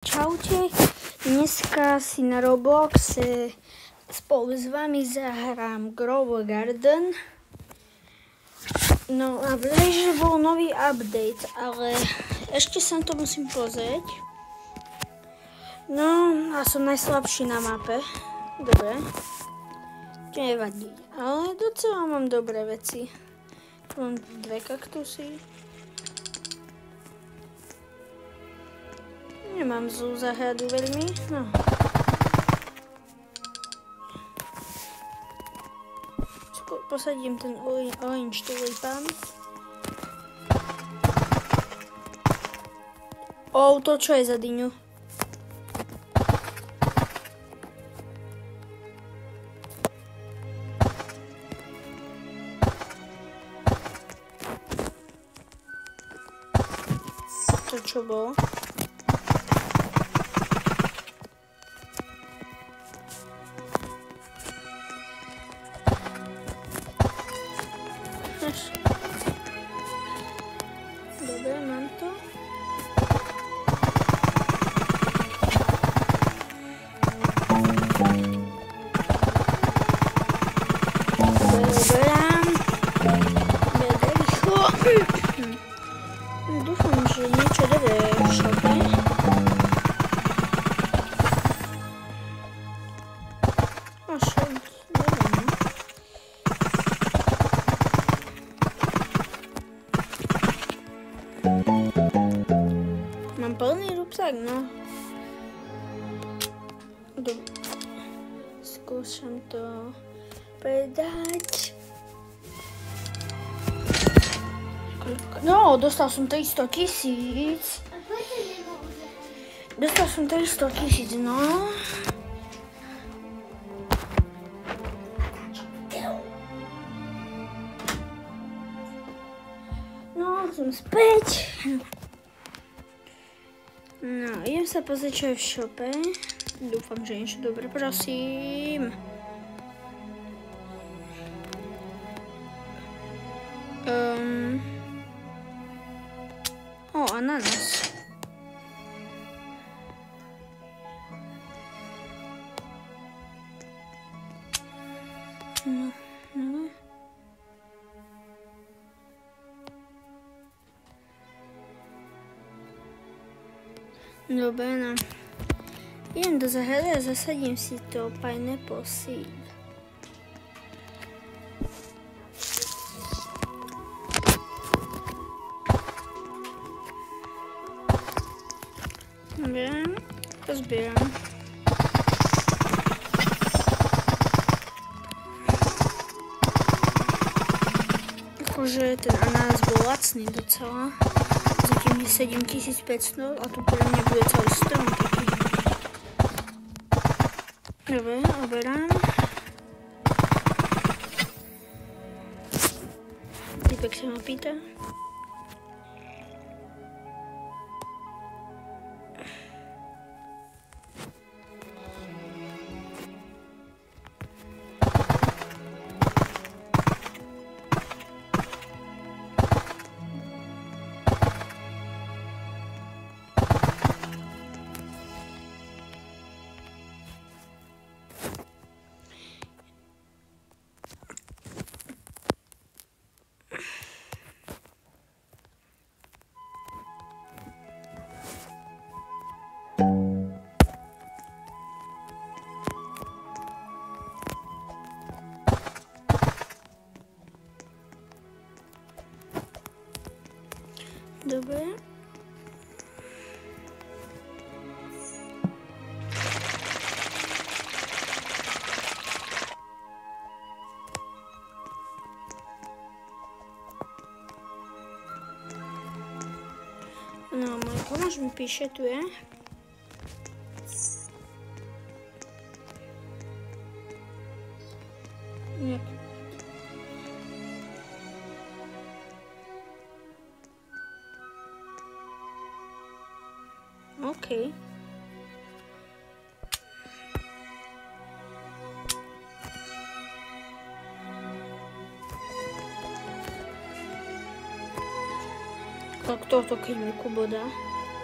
Čaute, dneska si na Robloxe spolu s vami zahrám Grow Garden. No a vraj, že bol nový update, ale ešte sa to musím pozrieť. No a som najslabší na mape. Dobre. To nevadí, ale docela mám dobré veci. Tu mám 2 kaktusy. Nemám zlú záhradu veľmi, no. Posadím ten orange tulipán. To čo je za dyňu? To čo bolo? Dobre, mám to. Berám. Veľmi rýchlo. Dúfam, že niečo dobré šope. Mám plný rúbsak, no. Skúšam to predať. No, dostal som 300 000. Dostal som 300 000, no. No, som späť. No, idem sa pozrieť, čo je v šope. Dúfam, že niečo dobre, prosím. Ananas. No. Dobre, no. Idem do zahrady a zasadím si to pineapple seed. Dobre, pozbieram. Akože ten ananás bol lacný docela. Zatím je 7500 a tu pre mňa bude celý strom taký. Dobre, oberám. Týpek sa ma pýta. Dobre. No, môj komáš mi píše, tu je. OK. Tak toto keď mi Kubo dá.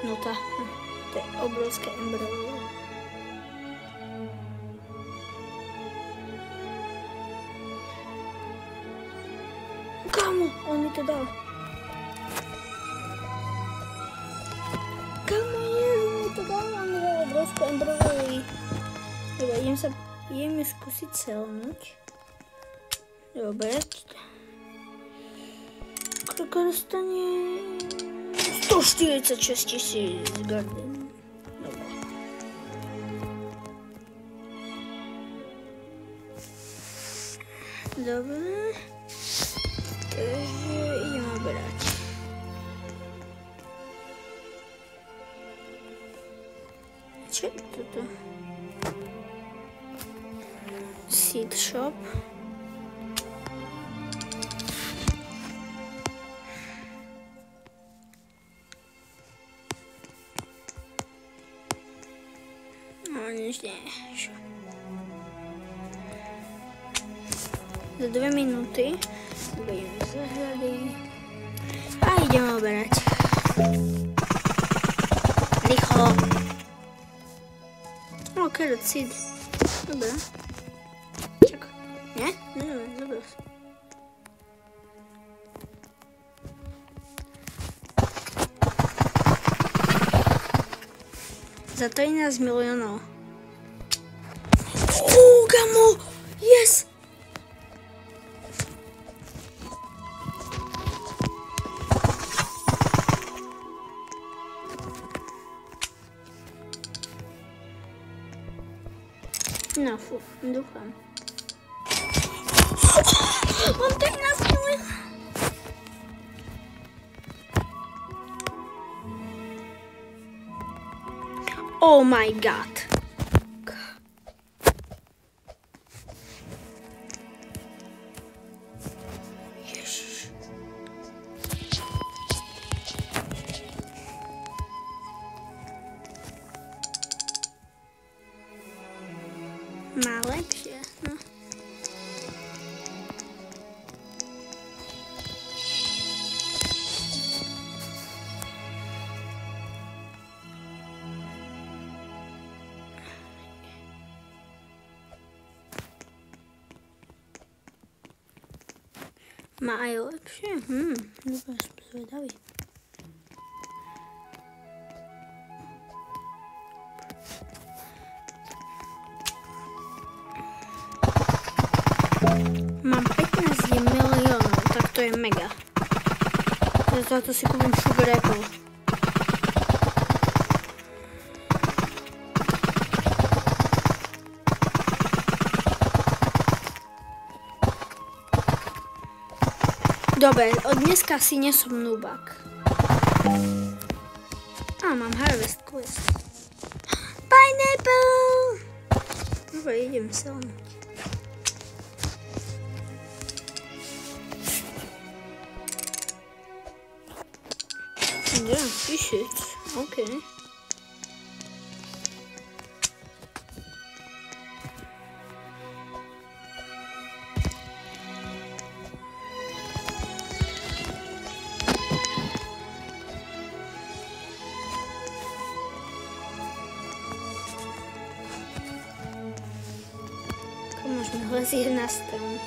No tá To je obrovské embryo. Kamo, on mi to dal. Kamo, on mi to dal, on mi dal obrovské embryo. Dobre, idem ju skúsiť celnúť. Dobre. Koľko dostane? 146 000 garden. Dobre. Dobre. Takže idem oberať. Čo je toto? Seed shop. No nič nie. Za 2 minúty budem zahľady a idem oberať. Rýchlo. Carrot seed. Dobre. Čak. Nie? Dobre. Za 13 miliónov. Kamo! Yes! No, dúfam. Mám 13 miliónov. Oh my god. Ježiš. Má lepšie, no. Má aj lepšie? Dobre, som zvedavý. Mám 15 miliónov, tak to je mega. Za to si kúpim Sugar Apple. Dobre, od dneska si nesom nubák. Mám Harvest Quest. Pineapple! Dobre, idem selnúť. Yeah, fishes. Okay. Môžeme hleziť na stranu.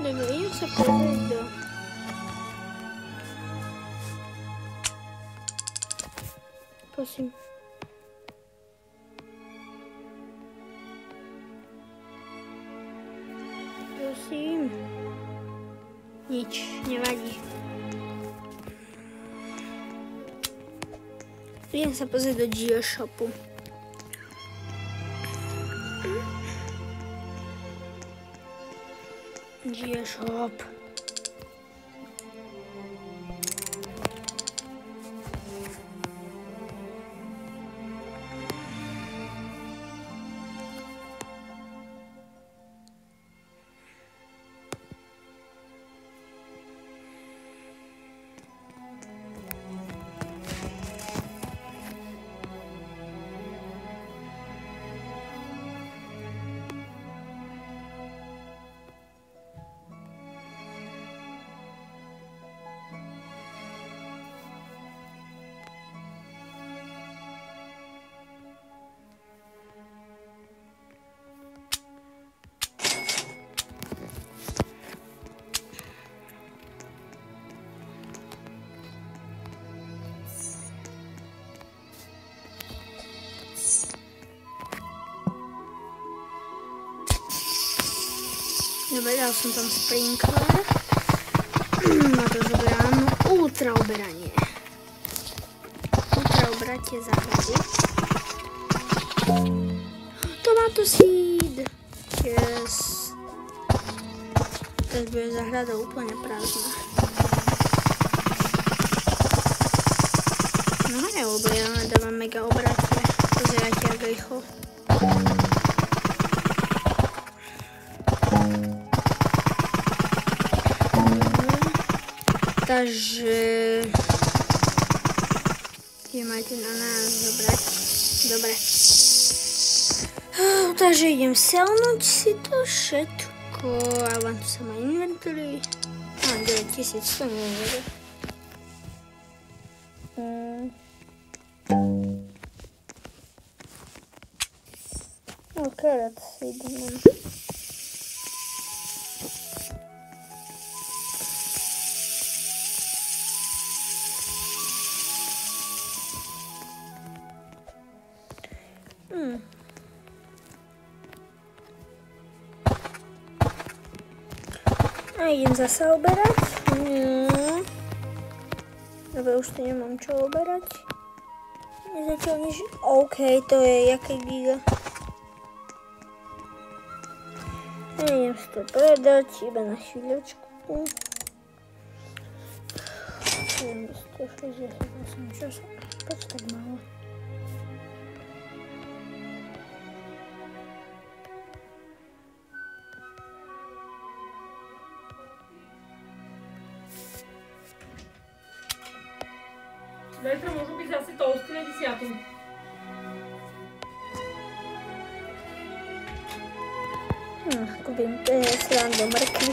Dobre, idem sa pozrieť do... Prosím. Prosím. Nič, nevadí. Idem sa pozrieť do Geoshopu. Geoshop. Dobre, dal som tam sprinkler. A to zoberám ultra oberanie. Ultra obratie záhrady. Tomato seed. Yes. Teraz bude záhrada úplne prázdna. No neobliame, dávam mega obratie. Pozerajte, jak rýchlo. Takže idem na nás zobrať. Dobre. Takže idem selnúť si to všetko. A vám tu sa má inventory. Mám 9000, to neviem. Carrot seed mám. A idem zase oberať. Dobre, už tu nemám čo oberať. Nezatiaľ nič. OK, to je jaké giga. Idem si to predať, iba na chvíľočku. 168 časov. Prečo tak málo? Zajtra môžu byť zase toasty na 10. Kúpim srandu mrkvy.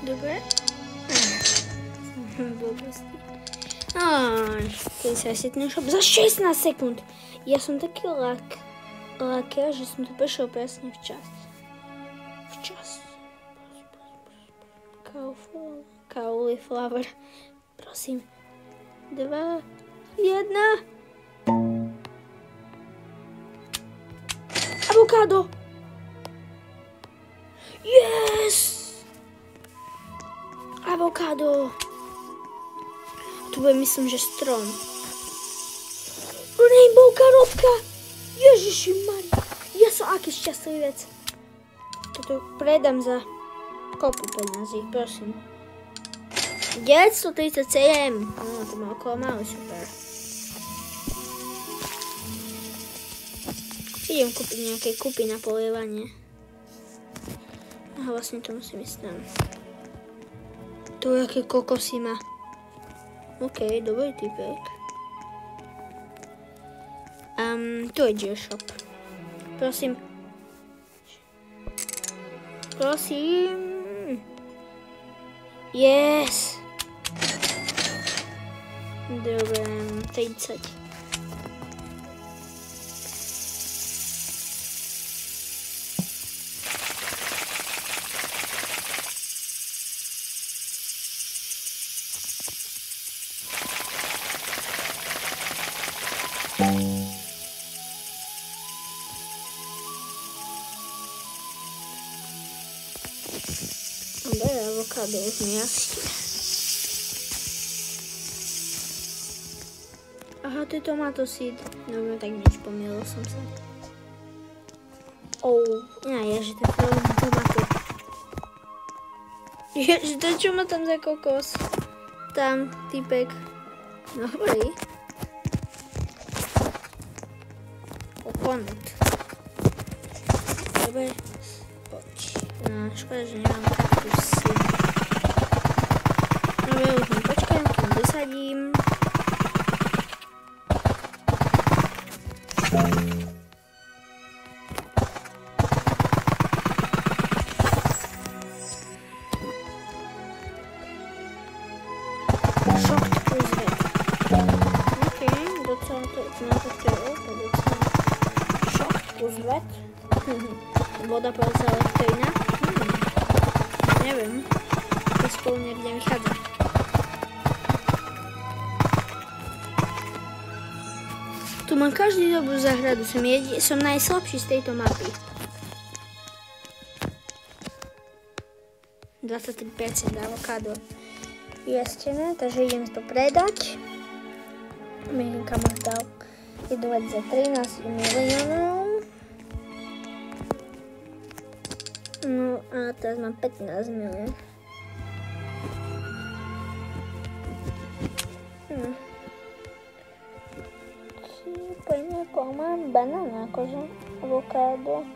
Dobre. Blbosti. Keď sa setnú shop za 16 sekúnd. Ja som taký lakia, že som to prešiel presne včas. Cauliflower. Prosím. 2, 1. Avokádo. Yes! Avokádo. Tu bude, myslím, že strom. Rainbow karotka. Ježišimari. Ja som aký šťastlivý vec. Toto predám za kopu peniazí, prosím. 937. To má okolo málo, super. Idem kúpiť nejaké kupy na polievanie. Aha, vlastne to musím ísť tam. To je aké kokosy má. OK, dobrý typek. Tu je Geoshop. Prosím. Prosím. Yes. Dobre, 30. Dobre, avokádo už mi jasne. Aha, to je tomatosíd. Dobre, tak nič, pomýlil som sa. Ježi, to je tomato. Ježi, to čo má tam za kokos? Tam, typek. Dobrý. Kokonut. Dobre, poď. No, škoda, že nemám kaktusy. Dobre, už mi počkám, kým dosadím. Voda plus elektrina? Neviem. To spolu nebude vychádzať. Tu mám každý dobrú záhradu. Som najslabší z tejto mapy. 23% avokádo jestené, takže idem to predať. Môj kamarát dal jednu vec za 13 miliónov. No a teraz mám 15 miliónov. Pineapple, mám banana, akože avokádo.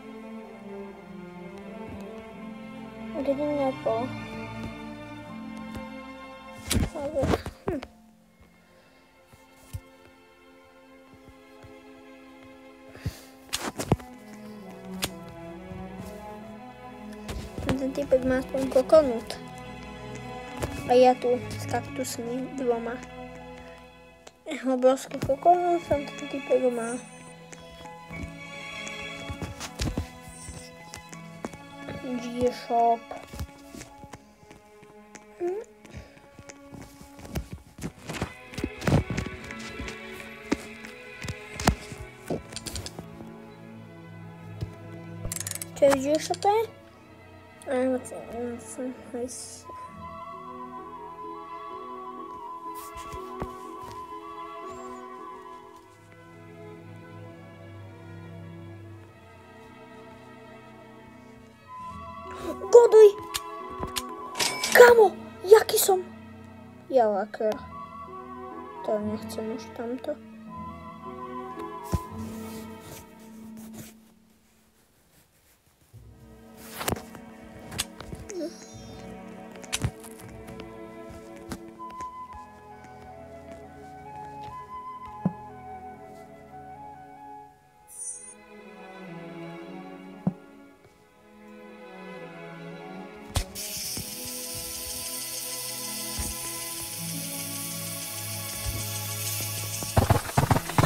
Green apple. Ten typek má aspoň kokonut. A ja tu s kaktusmi dvoma. Obrovský kokonut som ten typek má. G-Shop. Čo je v G-Shope? Goduj! Kamo, jaký som? Ja laker. To nechcem už tamto.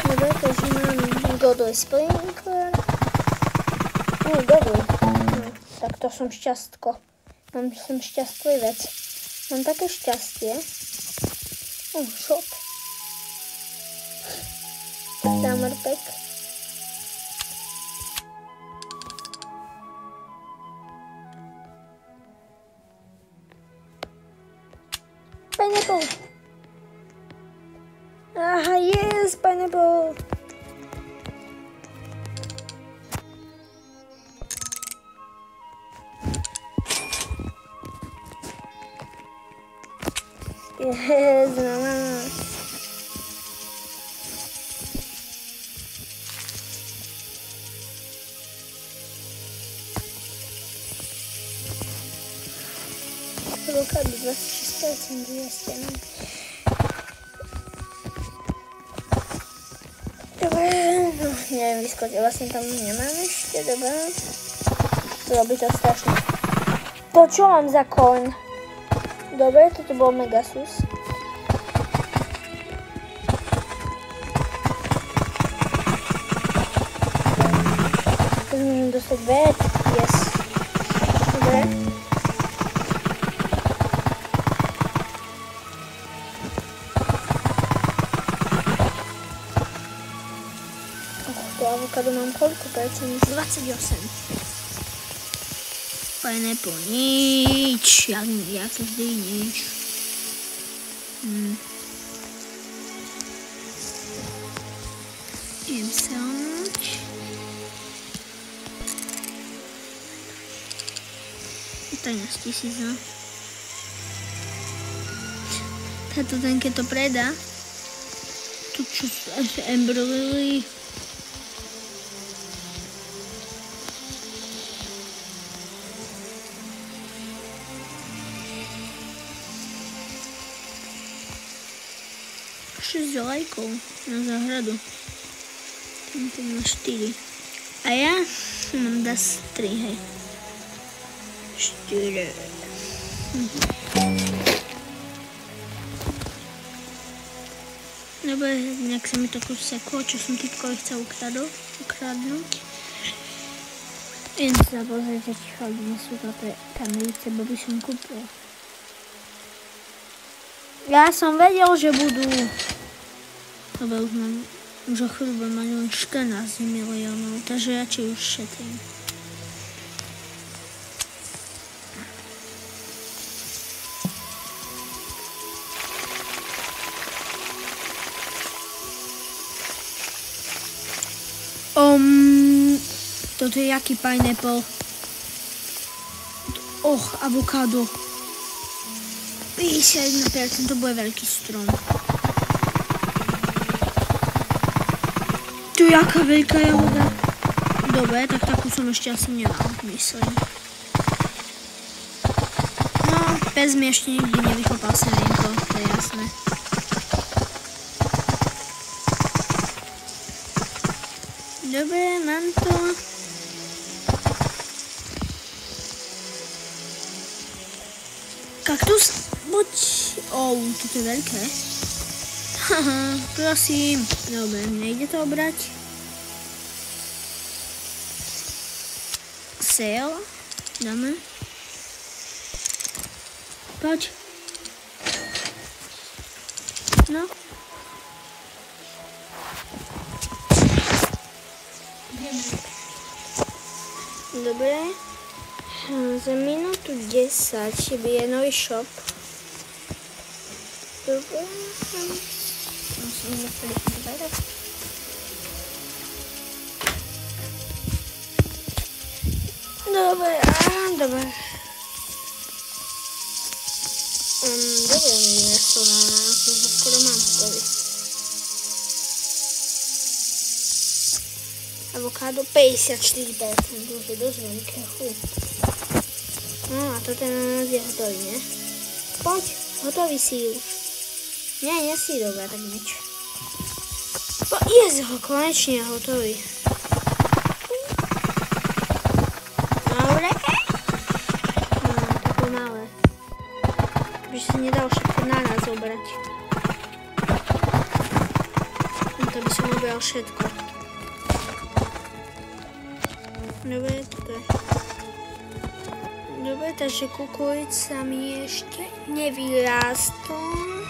Dobre, takže mám Godoy Sprinkler. Dobrý. Tak to som šťastko. Som šťastlivec. Mám také šťastie. Shop. Summer pack. Pineapple. Aha, yes, pineapple. Yes, mama. Avocado 26% jesteśmy. Dobra, no nie wiem, blisko właśnie tam nie mam jeszcze, dobra. Robi to strasznie. To co mam za koń? Dobra, to był Megasus. Teraz możemy dostać bet. Jest. Dobra. To awokado mam kolko procent? 28. Pineapple nic, jak każdy nic. Idem selnúť. Je 13 000, no. Táto ten, keď to predá, tu čo sú až Amber Lily. Lajkov na záhradu. Tento má 4. A ja mám das 3, hej. 4. Dobre, nejak sa mi to kuseklo, čo som týpkovi chcel ukradnúť. Jen sa pozrieť, či chalí sú to kamilice, bo by som kúpil. Ja som vedel, že budú. Dobre, už o chvíľu budem mať len 14 miliónov, takže radšej už šetrím. Toto je jaký pineapple? Avokádo. 51%, to bude veľký strom. Tu je jaká veľká jahoda. Dobre, tak takú som ešte asi nemám, myslím. No, pes mi ešte nikdy nevychopal semienko, to je jasné. Dobre, mám to. Kaktus, buď... toto je veľké. Haha, prosím. Dobre, nejde to obrať. Sale. Dáme. Poď. No. Dobre. Za minútu 10 je nový shop. Dobre. Musím nechali zberať. Dobre, dobre. Dobre, mi neslo na nás, už skoro mám hotový. Avokádo 54%, už je dosť veľké, No a toto na nás je hotový, ne? Poď, hotový si už. Nie si dobrá, tak niečo. Je konečne hotový. Dobre. Také malé. By si nedal všetko na nás zobrať. To by som obral všetko. Dobre, toto je. Dobre, takže kukurica mi ešte nevyrástol.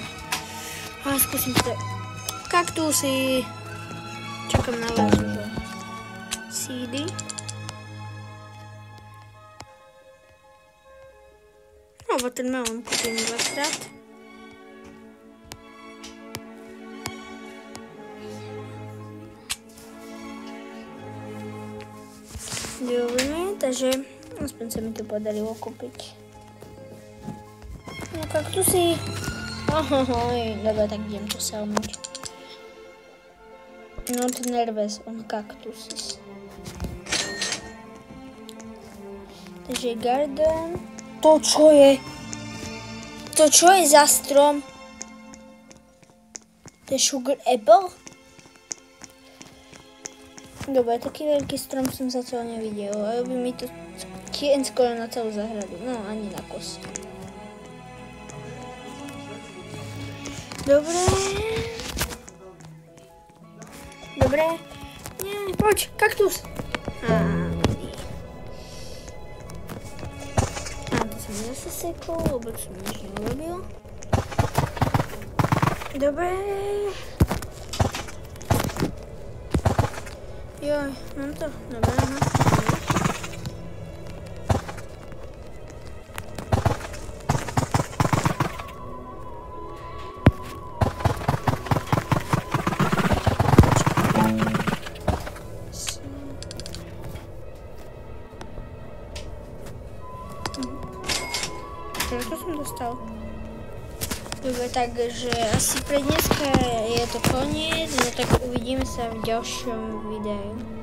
Ale skúsim to. Kaktusy. Čakám na vás. Seedy. No, watermelon kúpim dvakrát. Dobre, takže aspoň sa mi to podarilo kúpiť. No, kaktusy. Ahoj, dobre, tak idem to selnúť. Not nervous on cactuses. Takže garden. To čo je? To čo je za strom? To je sugar apple? Dobre, taký veľký strom som zatiaľ nevidel. A robí mi to tien skoro na celú záhradu. No, ani na kus. Dobre. Dobre. Nie, poď, kaktus. To som zase sekol, lebo som nič neurobil. Dobre. Joj, mám to. Dobre, aha. to som dostal. Dobre, takže asi pre dneska je to koniec, no tak uvidíme sa v ďalšom videu.